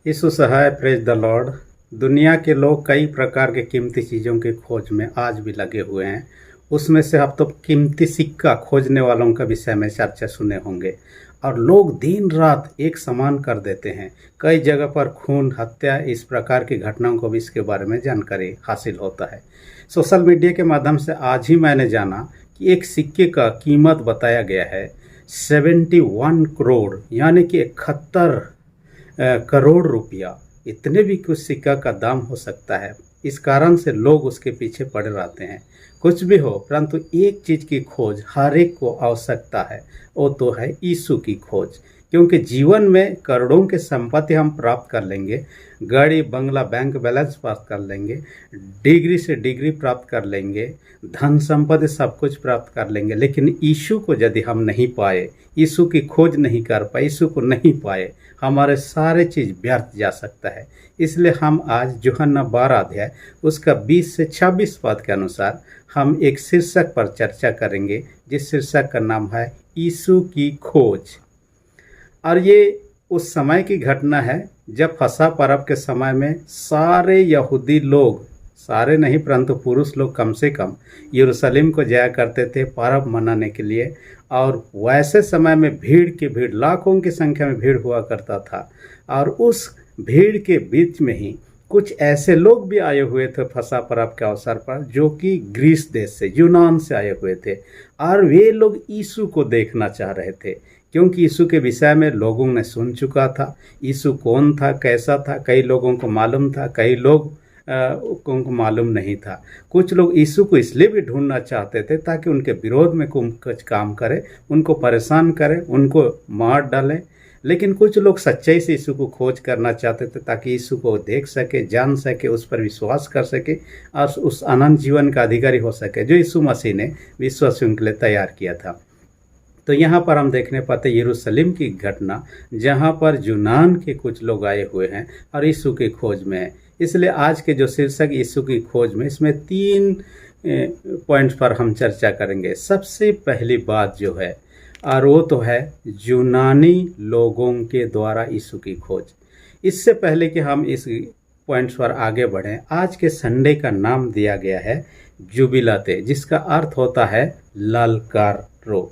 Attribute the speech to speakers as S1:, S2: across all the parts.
S1: यीशु सहाय, praise the Lord. दुनिया के लोग कई प्रकार के कीमती चीज़ों की खोज में आज भी लगे हुए हैं। उसमें से आप तो कीमती सिक्का खोजने वालों का विषय में चर्चा सुने होंगे। और लोग दिन रात एक समान कर देते हैं। कई जगह पर खून, हत्या, इस प्रकार की घटनाओं को भी इसके बारे में जानकारी हासिल होता है। सोशल मीडिया के माध्यम से आज ही मैंने जाना कि एक सिक्के का कीमत बताया गया है 71 करोड़, यानी कि 71 करोड़ रुपया। इतने भी कुछ सिक्का का दाम हो सकता है। इस कारण से लोग उसके पीछे पड़े रहते हैं। कुछ भी हो, परंतु एक चीज़ की खोज हर एक को आवश्यकता है, वो तो है यीशु की खोज। क्योंकि जीवन में करोड़ों की संपत्ति हम प्राप्त कर लेंगे, गाड़ी बंगला बैंक बैलेंस प्राप्त कर लेंगे, डिग्री से डिग्री प्राप्त कर लेंगे, धन संपत्ति सब कुछ प्राप्त कर लेंगे, लेकिन यीशु को यदि हम नहीं पाए, यीशु की खोज नहीं कर पाए, यीशु को नहीं पाए, हमारे सारे चीज़ व्यर्थ जा सकता है। इसलिए हम आज यूहन्ना 12 अध्याय उसका 20 से 26 पद के अनुसार हम एक शीर्षक पर चर्चा करेंगे, जिस शीर्षक का नाम है यीशु की खोज। और ये उस समय की घटना है जब फसह पर्व के समय में सारे यहूदी लोग, सारे नहीं परंतु पुरुष लोग कम से कम यरूशलेम को जाया करते थे पर्व मनाने के लिए। और वैसे समय में भीड़ की भीड़, लाखों की संख्या में भीड़ हुआ करता था। और उस भीड़ के बीच में ही कुछ ऐसे लोग भी आए हुए थे फसह पर्व के अवसर पर, जो कि ग्रीस देश से, यूनान से आए हुए थे। और वे लोग यीशु को देखना चाह रहे थे, क्योंकि यीशु के विषय में लोगों ने सुन चुका था। यीशु कौन था, कैसा था, कई लोगों को मालूम था, कई लोग को मालूम नहीं था। कुछ लोग यीशु को इसलिए भी ढूंढना चाहते थे ताकि उनके विरोध में कुछ काम करे, उनको परेशान करे, उनको मार डालें। लेकिन कुछ लोग सच्चाई से यीशु को खोज करना चाहते थे ताकि यीशु को देख सके, जान सके, उस पर विश्वास कर सके और उस अनंत जीवन का अधिकारी हो सके जो यीशु मसीह ने विश्वासियों के लिए तैयार किया था। तो यहाँ पर हम देखने पाते यरूशलेम की घटना, जहाँ पर यूनान के कुछ लोग आए हुए हैं और यीशु की खोज में है। इसलिए आज के जो शीर्षक यीशु की खोज में, इसमें 3 पॉइंट्स पर हम चर्चा करेंगे। सबसे पहली बात जो है, और वो तो है यूनानी लोगों के द्वारा यीशु की खोज। इससे पहले कि हम इस पॉइंट्स पर आगे बढ़ें, आज के संडे का नाम दिया गया है जुबिलते, जिसका अर्थ होता है ललकारो।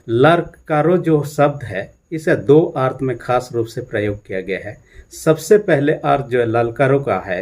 S1: ललकारो जो शब्द है, इसे 2 अर्थ में खास रूप से प्रयोग किया गया है। सबसे पहले अर्थ जो है ललकारो का है,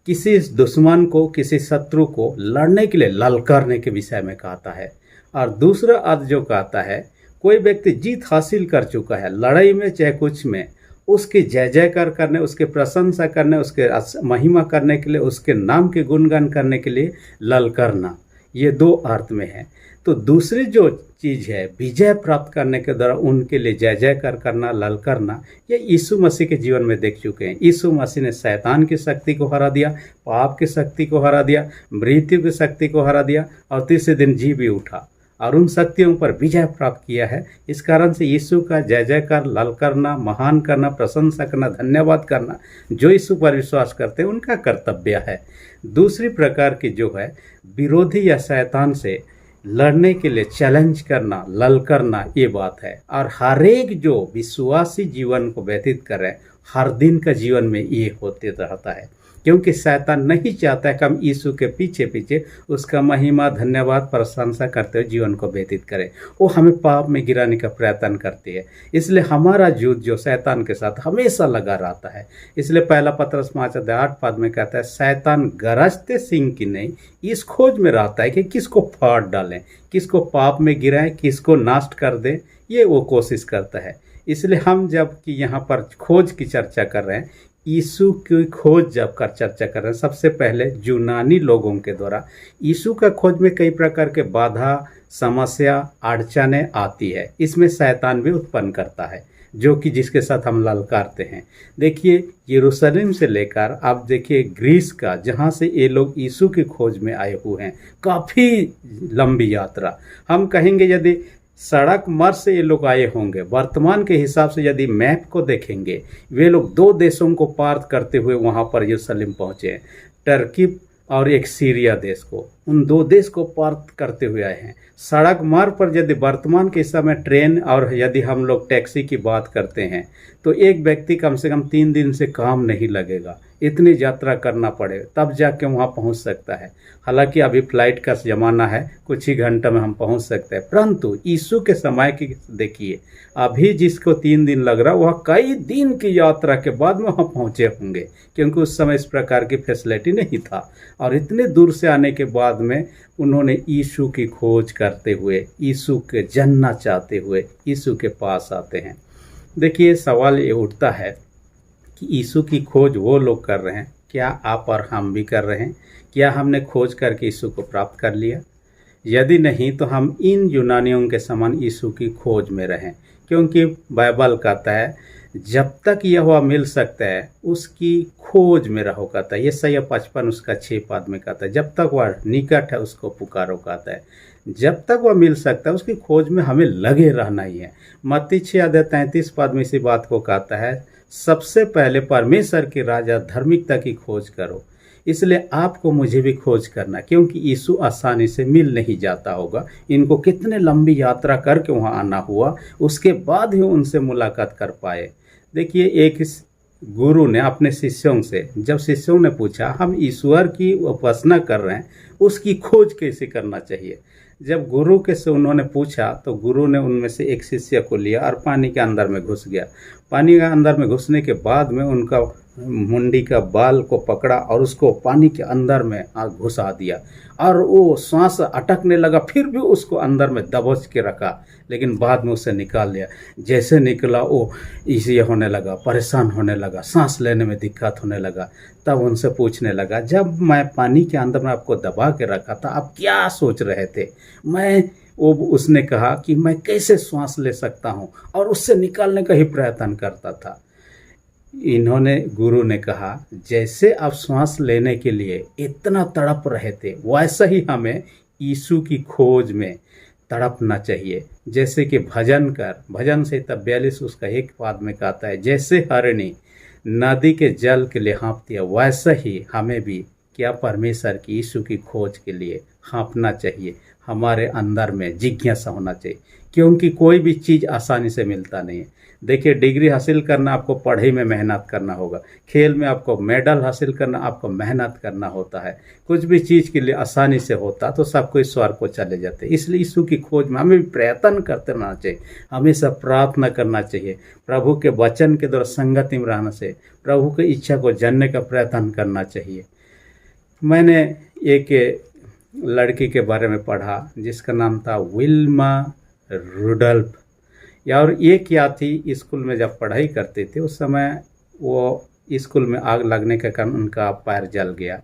S1: किसी दुश्मन को, किसी शत्रु को लड़ने के लिए ललकारने के विषय में कहता है। और दूसरा अर्थ जो कहता है, कोई व्यक्ति जीत हासिल कर चुका है लड़ाई में चाहे कुछ में, उसकी जय जयकार करने, उसके प्रशंसा करने, उसके महिमा करने के लिए, उसके नाम के गुणगान करने के लिए ललकारना। ये 2 अर्थ में है। तो दूसरी जो चीज़ है, विजय प्राप्त करने के द्वारा उनके लिए जय जयकार करना, ललकारना, ये यीशु मसीह के जीवन में देख चुके हैं। यीशु मसीह ने शैतान की शक्ति को हरा दिया, पाप की शक्ति को हरा दिया, मृत्यु की शक्ति को हरा दिया और तीसरे दिन जी भी उठा और उन शक्तियों पर विजय प्राप्त किया है। इस कारण से यीशु का जय जयकार, ललकारना, महान करना, प्रशंसा करना, धन्यवाद करना, जो यीशु पर विश्वास करते हैं उनका कर्तव्य है। दूसरी प्रकार की जो है, विरोधी या शैतान से लड़ने के लिए चैलेंज करना, ललकारना, ये बात है। और हर एक जो विश्वासी जीवन को व्यतीत कर रहे हैं, हर दिन का जीवन में ये होते रहता है। क्योंकि शैतान नहीं चाहता है कि हम यीशु के पीछे पीछे उसका महिमा, धन्यवाद, प्रशंसा करते हुए जीवन को व्यतीत करें। वो हमें पाप में गिराने का प्रयत्न करती है। इसलिए हमारा युद्ध जो शैतान के साथ हमेशा लगा रहता है। इसलिए पहला पत्रस 5:8 में कहता है, शैतान गरजते सिंह की नहीं, इस खोज में रहता है कि किसको फाड़ डालें, किसको पाप में गिराएं, किसको नष्ट कर दें, ये वो कोशिश करता है। इसलिए हम जब कि यहाँ पर खोज की चर्चा कर रहे हैं, यीशु की खोज जब कर चर्चा कर रहे हैं, सबसे पहले यूनानी लोगों के द्वारा यीशु का खोज में कई प्रकार के बाधा, समस्या, अड़चने आती है। इसमें शैतान भी उत्पन्न करता है, जो कि जिसके साथ हम ललकारते हैं। देखिए, यरूशलेम से लेकर आप देखिए ग्रीस का, जहाँ से ये लोग यीशु की खोज में आए हुए हैं, काफ़ी लंबी यात्रा। हम कहेंगे यदि सड़क मार्ग से ये लोग आए होंगे, वर्तमान के हिसाब से यदि मैप को देखेंगे, वे लोग 2 देशों को पार करते हुए वहाँ पर यरूशलेम पहुँचे, टर्की और एक सीरिया देश को। उन दो देश को पार करते हुए आए हैं। सड़क मार्ग पर यदि वर्तमान के समय ट्रेन और यदि हम लोग टैक्सी की बात करते हैं तो एक व्यक्ति कम से कम 3 दिन से काम नहीं लगेगा, इतनी यात्रा करना पड़े तब जाके वहाँ पहुँच सकता है। हालांकि अभी फ्लाइट का ज़माना है, कुछ ही घंटों में हम पहुँच सकते हैं, परंतु यीशु के समय की देखिए, अभी जिसको 3 दिन लग रहा वह कई दिन की यात्रा के बाद में वहाँ पहुँचे होंगे, क्योंकि उस समय इस प्रकार की फैसिलिटी नहीं था। और इतने दूर से आने के बाद में उन्होंने यीशु की खोज करते हुए, यीशु के जानना चाहते हुए यीशु के पास आते हैं। देखिए, सवाल ये उठता है कि यीशु की खोज वो लोग कर रहे हैं, क्या आप और हम भी कर रहे हैं? क्या हमने खोज करके यीशु को प्राप्त कर लिया? यदि नहीं तो हम इन यूनानियों के समान यीशु की खोज में रहें, क्योंकि बाइबल कहता है जब तक यह मिल सकता है उसकी खोज में रहो, कहता है। यशायाह 55 उसका 6 पद में कहता है जब तक वह निकट है उसको पुकारो, कहता है। जब तक वह मिल सकता है उसकी खोज में हमें लगे रहना ही है। मत्ती 6:33 पद में इसी बात को कहता है, सबसे पहले परमेश्वर के राजा धार्मिकता की खोज करो। इसलिए आपको मुझे भी खोज करना, क्योंकि यीशु आसानी से मिल नहीं जाता होगा। इनको कितने लंबी यात्रा करके वहाँ आना हुआ, उसके बाद ही उनसे मुलाकात कर पाए। देखिए, एक गुरु ने अपने शिष्यों से, जब शिष्यों ने पूछा हम ईश्वर की उपासना कर रहे हैं, उसकी खोज कैसे करना चाहिए, जब गुरु के से उन्होंने पूछा तो गुरु ने उनमें से एक शिष्य को लिया और पानी के अंदर में घुस गया। पानी के अंदर में घुसने के बाद में उनका मुंडी का बाल को पकड़ा और उसको पानी के अंदर में घुसा दिया, और वो सांस अटकने लगा, फिर भी उसको अंदर में दबोच के रखा, लेकिन बाद में उसे निकाल लिया। जैसे निकला वो इसी होने लगा, परेशान होने लगा, सांस लेने में दिक्कत होने लगा। तब उनसे पूछने लगा, जब मैं पानी के अंदर में आपको दबा के रखा था आप क्या सोच रहे थे? उसने कहा कि मैं कैसे सांस ले सकता हूँ, और उससे निकालने का ही प्रयत्न करता था। गुरु ने कहा, जैसे आप सांस लेने के लिए इतना तड़प रहे थे, वैसा ही हमें यीशु की खोज में तड़पना चाहिए। जैसे कि भजन संहिता 42 उसका 1 पद में कहता है, जैसे हरिणी नदी के जल के लिए हाँफती है, वैसा ही हमें भी क्या परमेश्वर की यीशु की खोज के लिए हाँफना चाहिए। हमारे अंदर में जिज्ञासा होना चाहिए, क्योंकि कोई भी चीज़ आसानी से मिलता नहीं है। देखिए, डिग्री हासिल करना आपको पढ़ाई में मेहनत करना होगा, खेल में आपको मेडल हासिल करना आपको मेहनत करना होता है। कुछ भी चीज़ के लिए आसानी से होता तो सब कोई स्वर्ग को चले जाते। इसलिए यीशु की खोज में हमें भी प्रयत्न करते रहना चाहिए, हमेशा प्रार्थना करना चाहिए, प्रभु के वचन के द्वारा संगति में रहना चाहिए, प्रभु की इच्छा को जानने का प्रयत्न करना चाहिए। मैंने एक लड़की के बारे में पढ़ा जिसका नाम था विल्मा रुडल्फ। और ये क्या थी, स्कूल में जब पढ़ाई करते थे उस समय वो स्कूल में आग लगने के कारण उनका पैर जल गया।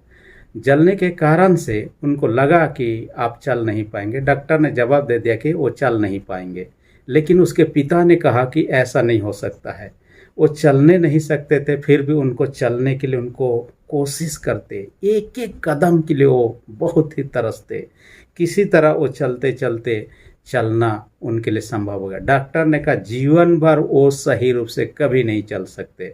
S1: जलने के कारण से उनको लगा कि आप चल नहीं पाएंगे। डॉक्टर ने जवाब दे दिया कि वो चल नहीं पाएंगे, लेकिन उसके पिता ने कहा कि ऐसा नहीं हो सकता है। वो चलने नहीं सकते थे, फिर भी उनको चलने के लिए उनको कोशिश करते, एक एक कदम के लिए वो बहुत ही तरसते। किसी तरह वो चलते चलते चलना उनके लिए संभव हो गया। डॉक्टर ने कहा जीवन भर वो सही रूप से कभी नहीं चल सकते,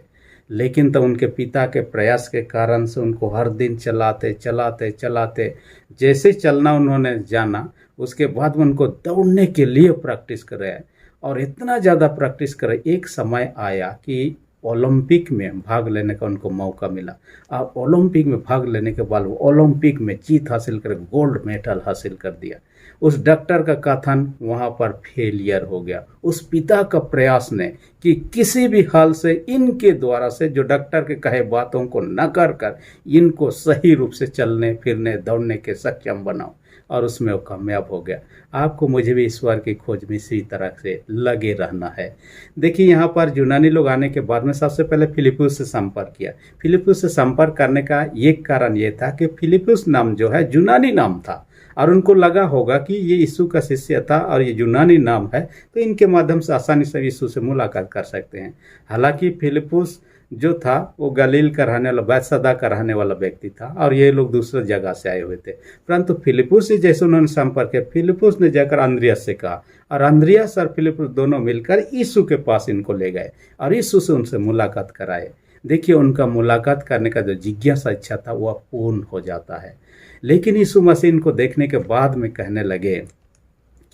S1: लेकिन तो उनके पिता के प्रयास के कारण से उनको हर दिन चलाते चलाते चलाते जैसे चलना उन्होंने जाना, उसके बाद उनको दौड़ने के लिए प्रैक्टिस करे, और इतना ज़्यादा प्रैक्टिस करे, एक समय आया कि ओलंपिक में भाग लेने का उनको मौका मिला। और ओलंपिक में भाग लेने के बाद वो ओलंपिक में जीत हासिल कर गोल्ड मेडल हासिल कर दिया। उस डॉक्टर का कथन वहाँ पर फेलियर हो गया। उस पिता का प्रयास ने कि किसी भी हाल से इनके द्वारा से जो डॉक्टर के कहे बातों को न कर इनको सही रूप से चलने फिरने दौड़ने के सक्षम बनाओ, और उसमें वो कामयाब हो गया। आपको मुझे भी ईश्वर की खोज में इसी तरह से लगे रहना है। देखिए, यहाँ पर यूनानी लोग आने के बाद में सबसे पहले फिलिप्पुस से संपर्क किया। फिलिप्पुस से संपर्क करने का एक कारण ये था कि फिलिप्पुस नाम जो है यूनानी नाम था, और उनको लगा होगा कि ये यीशु का शिष्य था और ये यूनानी नाम है, तो इनके माध्यम से आसानी से यीशु से मुलाकात कर सकते हैं। हालांकि फिलिप्पुस जो था वो गलील का रहने वाला, बैतसैदा का रहने वाला व्यक्ति था, और ये लोग दूसरे जगह से आए हुए थे। परंतु फिलिप्पुस से जैसे उन्होंने संपर्क किया, फिलिप्पुस ने जाकर अंद्रियास से कहा, और अंद्रियास और फिलिप्पुस दोनों मिलकर यीशु के पास इनको ले गए और यीशु से उनसे मुलाकात कराए। देखिए उनका मुलाकात करने का जो जिज्ञासा इच्छा था वह पूर्ण हो जाता है। लेकिन यीशु मसीह इनको देखने के बाद में कहने लगे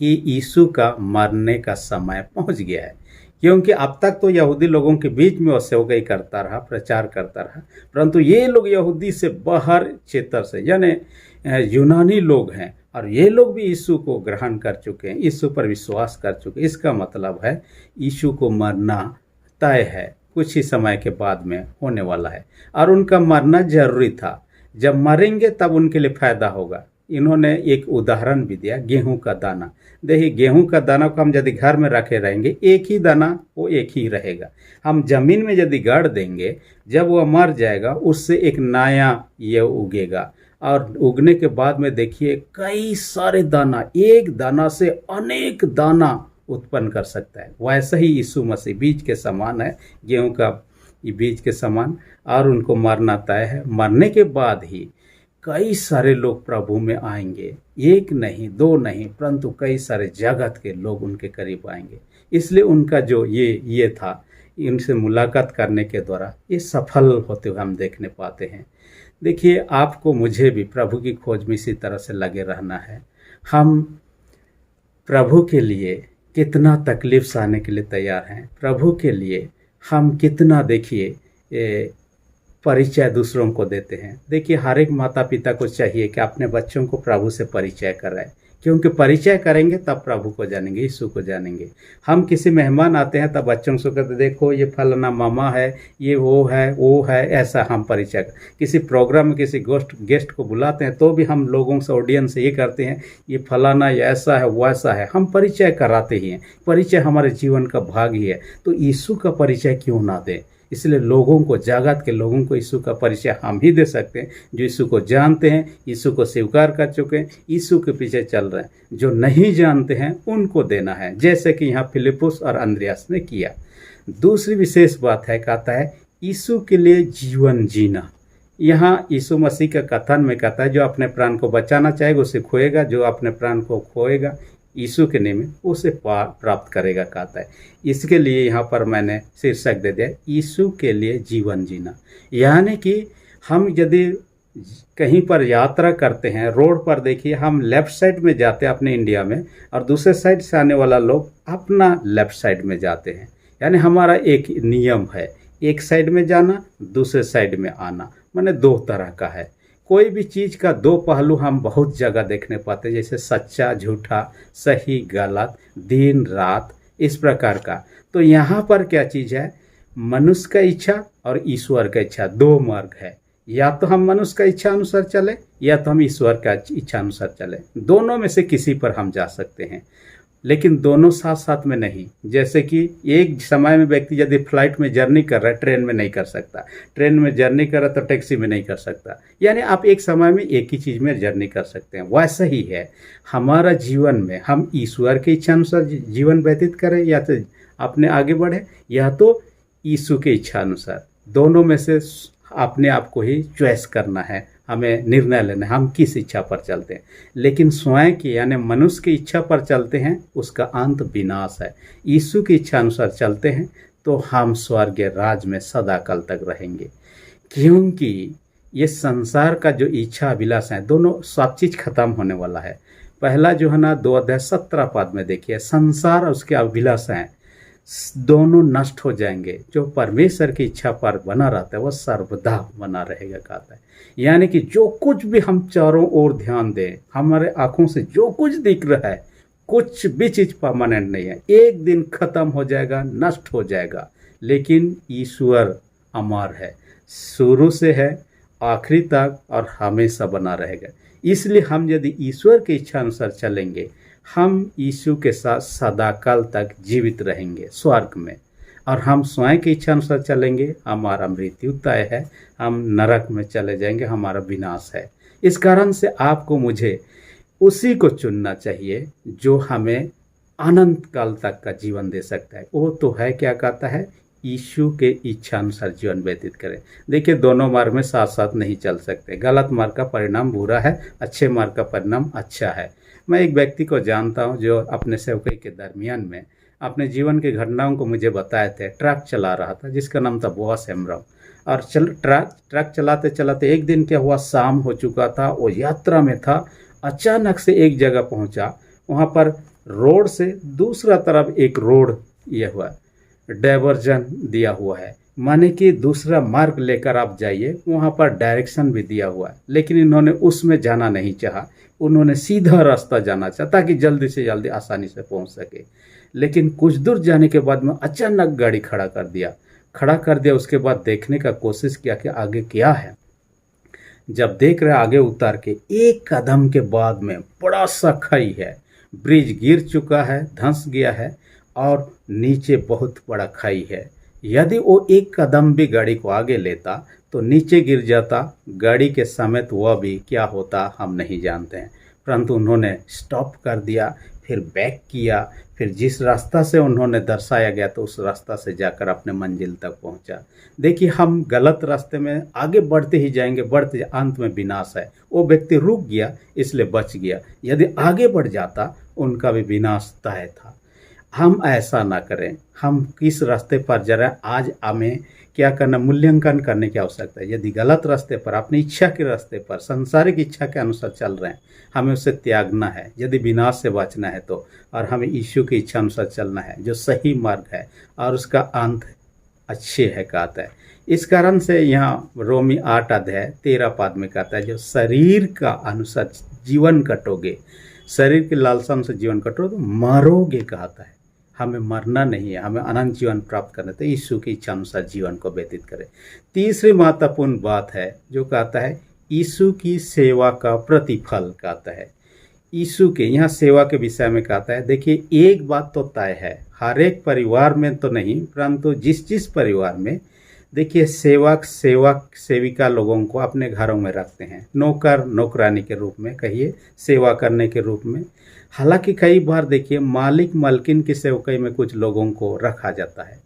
S1: कि यीशु का मरने का समय पहुंच गया है, क्योंकि अब तक तो यहूदी लोगों के बीच में वह सेवकाई करता रहा, प्रचार करता रहा, परंतु ये लोग यहूदी से बाहर क्षेत्र से यानी यूनानी लोग हैं और ये लोग भी यीशु को ग्रहण कर चुके हैं, यीशु पर विश्वास कर चुके हैं। इसका मतलब है यीशु को मरना तय है, कुछ ही समय के बाद में होने वाला है और उनका मरना जरूरी था। जब मरेंगे तब उनके लिए फायदा होगा। इन्होंने एक उदाहरण भी दिया, गेहूं का दाना। देखिए गेहूं का दाना को हम यदि घर में रखे रहेंगे, एक ही दाना वो एक ही रहेगा। हम जमीन में यदि गाड़ देंगे, जब वह मर जाएगा उससे एक नया ये उगेगा और उगने के बाद में देखिए कई सारे दाना, एक दाना से अनेक दाना उत्पन्न कर सकता है। वैसे ही यीशु मसीह बीज के समान है, गेहूं का बीज के समान, और उनको मरना तय है। मरने के बाद ही कई सारे लोग प्रभु में आएंगे, एक नहीं दो नहीं परंतु कई सारे जगत के लोग उनके करीब आएंगे। इसलिए उनका जो ये था, इनसे मुलाकात करने के द्वारा ये सफल होते हुए हम देखने पाते हैं। देखिए आपको मुझे भी प्रभु की खोज में इसी तरह से लगे रहना है। हम प्रभु के लिए कितना तकलीफ सहने के लिए तैयार हैं, प्रभु के लिए हम कितना देखिए परिचय दूसरों को देते हैं। देखिए हर एक माता पिता को चाहिए कि अपने बच्चों को प्रभु से परिचय कराएं, क्योंकि परिचय करेंगे तब प्रभु को जानेंगे, यीशु को जानेंगे। हम किसी मेहमान आते हैं तब बच्चों से कहते देखो ये फलाना मामा है, ये वो है, ऐसा हम परिचय। किसी प्रोग्राम में किसी गेस्ट को बुलाते हैं तो भी हम लोगों से, ऑडियंस से ये करते हैं ये फलाना, ये ऐसा है, वैसा है, हम परिचय कराते ही हैं। परिचय हमारे जीवन का भाग ही है, तो यीशु का परिचय क्यों ना दें। इसलिए लोगों को, जगत के लोगों को यीशु का परिचय हम ही दे सकते हैं, जो यीशु को जानते हैं, यीशु को स्वीकार कर चुके हैं, यीशु के पीछे चल रहे हैं। जो नहीं जानते हैं उनको देना है, जैसे कि यहाँ फिलिपुस और अंद्रयास ने किया। दूसरी विशेष बात है, कहता है यीशु के लिए जीवन जीना। यहाँ यीशु मसीह का कथन में कहता है जो अपने प्राण को बचाना चाहेगा उसे खोएगा, जो अपने प्राण को खोएगा यीशु के नाम में उसे प्राप्त करेगा, कहता है। इसके लिए यहाँ पर मैंने शीर्षक दे दिया यीशु के लिए जीवन जीना। यानी कि हम यदि कहीं पर यात्रा करते हैं, रोड पर देखिए हम लेफ्ट साइड में जाते हैं अपने इंडिया में, और दूसरे साइड से आने वाला लोग अपना लेफ्ट साइड में जाते हैं। यानी हमारा एक नियम है, एक साइड में जाना, दूसरे साइड में आना, माने दो तरह का है। कोई भी चीज़ का दो पहलू हम बहुत जगह देखने पाते हैं, जैसे सच्चा झूठा, सही गलत, दिन रात, इस प्रकार का। तो यहाँ पर क्या चीज़ है, मनुष्य का इच्छा और ईश्वर का इच्छा, दो मार्ग है। या तो हम मनुष्य का इच्छा अनुसार चले या तो हम ईश्वर का इच्छा अनुसार चले, दोनों में से किसी पर हम जा सकते हैं, लेकिन दोनों साथ साथ में नहीं। जैसे कि एक समय में व्यक्ति यदि फ्लाइट में जर्नी कर रहा है, ट्रेन में नहीं कर सकता, ट्रेन में जर्नी कर रहा है तो टैक्सी में नहीं कर सकता। यानी आप एक समय में एक ही चीज़ में जर्नी कर सकते हैं। वैसा ही है हमारा जीवन में, हम ईश्वर की इच्छा अनुसार जीवन व्यतीत करें या तो अपने आगे बढ़े, या तो यीशु की इच्छा अनुसार। दोनों में से अपने आप को ही चॉइस करना है, हमें निर्णय लेना है हम किस इच्छा पर चलते हैं। लेकिन स्वयं की यानी मनुष्य की इच्छा पर चलते हैं, उसका अंत विनाश है। यीशु की इच्छा अनुसार चलते हैं तो हम स्वर्गीय राज में सदा काल तक रहेंगे। क्योंकि ये संसार का जो इच्छा अभिलाष है, दोनों सब चीज़ खत्म होने वाला है। पहला जो है ना 2:17 में देखिए, संसार और उसके अभिलाष हैं दोनों नष्ट हो जाएंगे, जो परमेश्वर की इच्छा पर बना रहता है वह सर्वदा बना रहेगा, कहता है। यानी कि जो कुछ भी हम चारों ओर ध्यान दें, हमारे आंखों से जो कुछ दिख रहा है, कुछ भी चीज़ परमानेंट नहीं है, एक दिन खत्म हो जाएगा, नष्ट हो जाएगा। लेकिन ईश्वर अमर है, शुरू से है आखिरी तक और हमेशा बना रहेगा। इसलिए हम यदि ईश्वर की इच्छा अनुसार चलेंगे, हम यीशु के साथ सदाकाल तक जीवित रहेंगे स्वर्ग में। और हम स्वयं की इच्छा अनुसार चलेंगे, हमारा मृत्यु तय है, हम नरक में चले जाएंगे, हमारा विनाश है। इस कारण से आपको मुझे उसी को चुनना चाहिए जो हमें अनंत काल तक का जीवन दे सकता है। वो तो है क्या, कहता है यीशु के इच्छा अनुसार जीवन व्यतीत करें। देखिए दोनों मार्ग में साथ साथ नहीं चल सकते। गलत मार्ग का परिणाम बुरा है, अच्छे मार्ग का परिणाम अच्छा है। मैं एक व्यक्ति को जानता हूं जो अपने सेवकाई के दरमियान में अपने जीवन की घटनाओं को मुझे बताए थे। ट्रक चला रहा था जिसका नाम था बोअस हेम्ब्रम। और ट्रक चलाते चलाते एक दिन क्या हुआ, शाम हो चुका था, वो यात्रा में था, अचानक से एक जगह पहुंचा। वहाँ पर रोड से दूसरा तरफ एक रोड ये हुआ, डाइवर्जन दिया हुआ है, माने कि दूसरा मार्ग लेकर आप जाइए, वहाँ पर डायरेक्शन भी दिया हुआ है। लेकिन इन्होंने उसमें जाना नहीं चाहा, उन्होंने सीधा रास्ता जाना चाहा ताकि जल्दी से जल्दी आसानी से पहुँच सके। लेकिन कुछ दूर जाने के बाद में अचानक गाड़ी खड़ा कर दिया। उसके बाद देखने का कोशिश किया कि आगे क्या है। जब देख रहे आगे उतार के एक कदम के बाद में बड़ा सा खाई है, ब्रिज गिर चुका है, धंस गया है और नीचे बहुत बड़ा खाई है। यदि वो एक कदम भी गाड़ी को आगे लेता तो नीचे गिर जाता, गाड़ी के समेत वह भी क्या होता हम नहीं जानते हैं। परंतु उन्होंने स्टॉप कर दिया, फिर बैक किया, फिर जिस रास्ता से उन्होंने दर्शाया गया तो उस रास्ता से जाकर अपने मंजिल तक पहुंचा। देखिए, हम गलत रास्ते में आगे बढ़ते ही जाएंगे, बढ़ते अंत में विनाश है। वो व्यक्ति रुक गया इसलिए बच गया, यदि आगे बढ़ जाता उनका भी विनाश तय था। हम ऐसा ना करें। हम किस रास्ते पर जा रहे हैं, आज हमें क्या करना, मूल्यांकन करने की आवश्यकता है। यदि गलत रास्ते पर, अपनी इच्छा के रास्ते पर, सांसारिक इच्छा के अनुसार चल रहे हैं, हमें उसे त्यागना है। यदि विनाश से बचना है तो, और हमें यीशु की इच्छा अनुसार चलना है जो सही मार्ग है और उसका अंत अच्छे है कहता है। इस कारण से यहाँ रोमी 8 अध्याय 13 पद में कहता है, जो शरीर का अनुसार जीवन कटोगे, शरीर के लालसा से जीवन कटोगे तो मरोगे कहता है। हमें मरना नहीं है, हमें अनंत जीवन प्राप्त करना है, तो यीशु की इच्छा अनुसार जीवन को व्यतीत करें। तीसरी महत्वपूर्ण बात है जो कहता है यीशु की सेवा का प्रतिफल कहता है। यीशु के यहाँ सेवा के विषय में कहता है, देखिए एक बात तो तय है, हर एक परिवार में तो नहीं, परंतु जिस परिवार में देखिए सेवक सेविका लोगों को अपने घरों में रखते हैं, नौकर नौकरानी के रूप में कहिए, सेवा करने के रूप में। हालांकि कई बार देखिए मालिक मालकिन की सेवकाई में कुछ लोगों को रखा जाता है।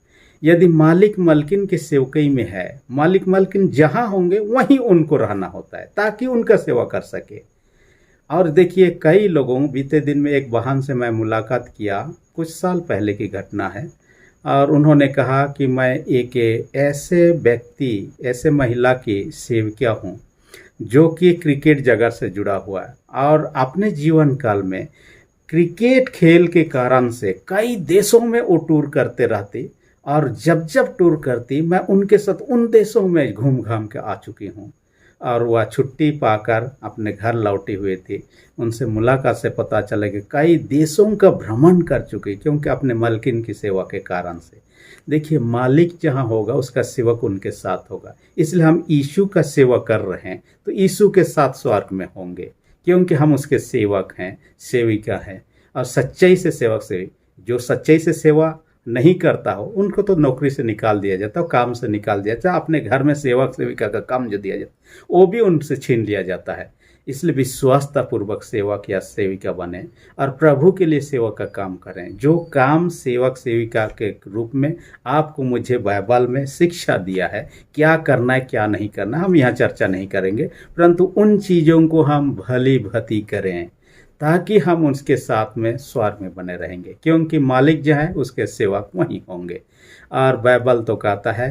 S1: यदि मालिक मालकिन की सेवकाई में है, मालिक मालकिन जहाँ होंगे वहीं उनको रहना होता है ताकि उनका सेवा कर सके। और देखिए कई लोगों, बीते दिन में एक बहन से मैं मुलाकात किया, कुछ साल पहले की घटना है, और उन्होंने कहा कि मैं एक ऐसे व्यक्ति, ऐसे महिला की सेविका हूँ जो कि क्रिकेट जगत से जुड़ा हुआ है, और अपने जीवन काल में क्रिकेट खेल के कारण से कई देशों में वो टूर करते रहती, और जब टूर करती मैं उनके साथ उन देशों में घूम घाम के आ चुकी हूँ। और वह छुट्टी पाकर अपने घर लौटी हुई थी। उनसे मुलाकात से पता चला कि कई देशों का भ्रमण कर चुकी, क्योंकि अपने मालकिन की सेवा के कारण से। देखिए मालिक जहाँ होगा उसका सेवक उनके साथ होगा। इसलिए हम यीशु का सेवा कर रहे हैं तो यीशु के साथ स्वर्ग में होंगे, क्योंकि हम उसके सेवक हैं, सेविका हैं। और सच्चाई से सेवक सेवी, जो सच्चाई से सेवा नहीं करता हो उनको तो नौकरी से निकाल दिया जाता है, काम से निकाल दिया जाता है। अपने घर में सेवक सेविका का काम जो दिया जाता है वो भी उनसे छीन लिया जाता है। इसलिए विश्वासतापूर्वक सेवक या सेविका बने और प्रभु के लिए सेवा का काम करें। जो काम सेवक सेविका के रूप में आपको मुझे बाइबल में शिक्षा दिया है, क्या करना है क्या नहीं करना, हम यहाँ चर्चा नहीं करेंगे, परंतु उन चीज़ों को हम भली भांति करें ताकि हम उसके साथ में स्वर्ग में बने रहेंगे, क्योंकि मालिक जो है उसके सेवक वहीं होंगे। और बाइबल तो कहता है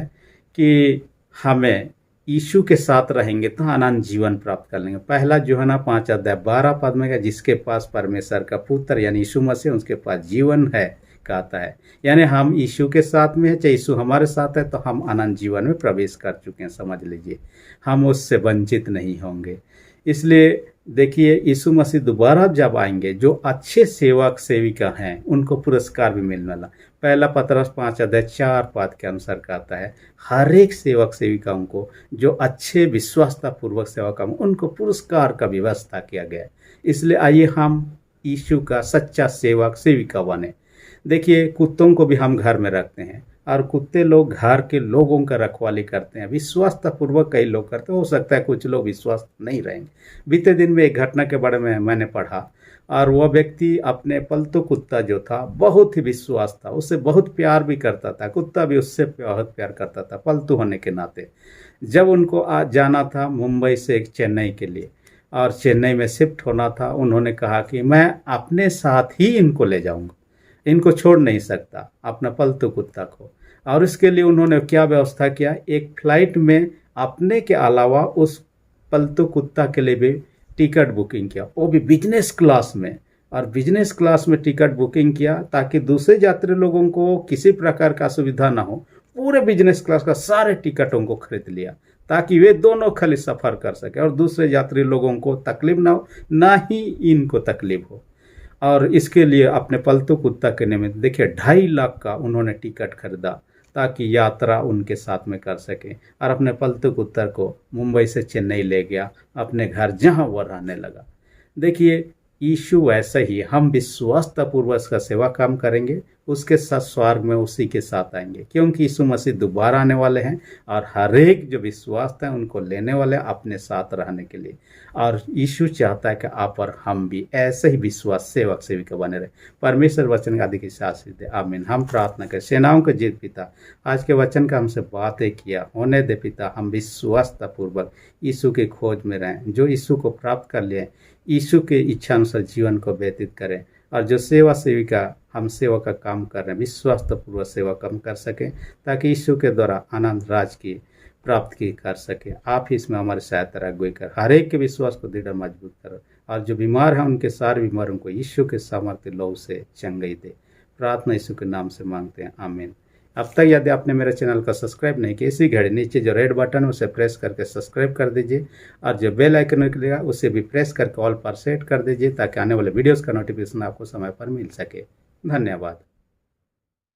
S1: कि हमें यीशु के साथ रहेंगे तो अनंत जीवन प्राप्त कर लेंगे। पहला यूहन्ना 5 अध्याय 12 पद में, जिसके पास परमेश्वर का पुत्र यानी यीशु मसीह, उसके पास जीवन है कहता है। यानी हम यीशु के साथ में है, चाहे यीशु हमारे साथ है, तो हम अनंत जीवन में प्रवेश कर चुके हैं। समझ लीजिए, हम उससे वंचित नहीं होंगे। इसलिए देखिए यीशु मसीह दोबारा जब आएंगे, जो अच्छे सेवक सेविका हैं उनको पुरस्कार भी मिलने वाला। पहला पतरस 5 अध्याय 4 पद के अनुसार कहता है, हर एक सेवक सेविकाओं को जो अच्छे विश्वासतापूर्वक सेवा काम, उनको पुरस्कार का व्यवस्था किया गया है। इसलिए आइए हम यीशु का सच्चा सेवक सेविका बने। देखिए कुत्तों को भी हम घर में रखते हैं और कुत्ते लोग घर के लोगों का रखवाली करते हैं, विश्वासतापूर्वक कई लोग करते हैं। हो सकता है कुछ लोग विश्वास नहीं रहेंगे। बीते दिन में एक घटना के बारे में मैंने पढ़ा, और वह व्यक्ति अपने पलतू कुत्ता जो था बहुत ही विश्वास था, उससे बहुत प्यार भी करता था, कुत्ता भी उससे बहुत प्यार करता था पलतू होने के नाते। जब उनको आज जाना था मुंबई से चेन्नई के लिए, और चेन्नई में शिफ्ट होना था, उन्होंने कहा कि मैं अपने साथ ही इनको ले जाऊंगा, इनको छोड़ नहीं सकता, अपना पलतू कुत्ता को। और इसके लिए उन्होंने क्या व्यवस्था किया, एक फ्लाइट में अपने के अलावा उस पालतू कुत्ता के लिए भी टिकट बुकिंग किया, वो भी बिजनेस क्लास में। और बिजनेस क्लास में टिकट बुकिंग किया ताकि दूसरे यात्री लोगों को किसी प्रकार का असुविधा ना हो। पूरे बिजनेस क्लास का सारे टिकटों को खरीद लिया ताकि वे दोनों खाली सफ़र कर सके और दूसरे यात्री लोगों को तकलीफ ना हो, ना ही इनको तकलीफ हो। और इसके लिए अपने पालतू कुत्ता के निमित्त देखिए 2.5 लाख का उन्होंने टिकट खरीदा ताकि यात्रा उनके साथ में कर सके। और अपने पालतू कुत्ता को मुंबई से चेन्नई ले गया अपने घर, जहां वह रहने लगा। देखिए यीशु ऐसा ही, हम विश्वासतापूर्वक उसका सेवा काम करेंगे, उसके साथ स्वर्ग में उसी के साथ आएंगे, क्योंकि यीशु मसीह दोबारा आने वाले हैं और हर एक जो विश्वास है उनको लेने वाले अपने साथ रहने के लिए। और यीशु चाहता है कि आप और हम भी ऐसे ही विश्वास सेवक सेविका बने रहे। परमेश्वर वचन का अधिक आशीष दे, आमीन। हम प्रार्थना करें। सेनाओं के जीत पिता, आज के वचन का हमसे बातें किया होने दे पिता, हम विश्वासतापूर्वक यीशु की खोज में रहें। जो यीशु को प्राप्त कर लिए, यीशु के इच्छा अनुसार जीवन को व्यतीत करें। और जो सेवा सेविका हम सेवा का काम कर रहे हैं, विश्वासपूर्वक सेवा कम कर सकें ताकि यीशु के द्वारा आनंद राज की प्राप्त की कर सके। आप ही इसमें हमारे सहायता अगुवाई कर हर एक के विश्वास को दृढ़ मजबूत करो। और जो बीमार हैं उनके सारे बीमारों को यीशु के सामर्थ्य लहू से चंगाई दे। प्रार्थना यीशु के नाम से मांगते हैं, आमीन। अब तक यदि आपने मेरे चैनल को सब्सक्राइब नहीं किया, इसी घड़ी नीचे जो रेड बटन है उसे प्रेस करके सब्सक्राइब कर दीजिए और जो बेल आइकन निकलेगा उसे भी प्रेस करके ऑल पर सेट कर दीजिए ताकि आने वाले वीडियोस का नोटिफिकेशन आपको समय पर मिल सके। धन्यवाद।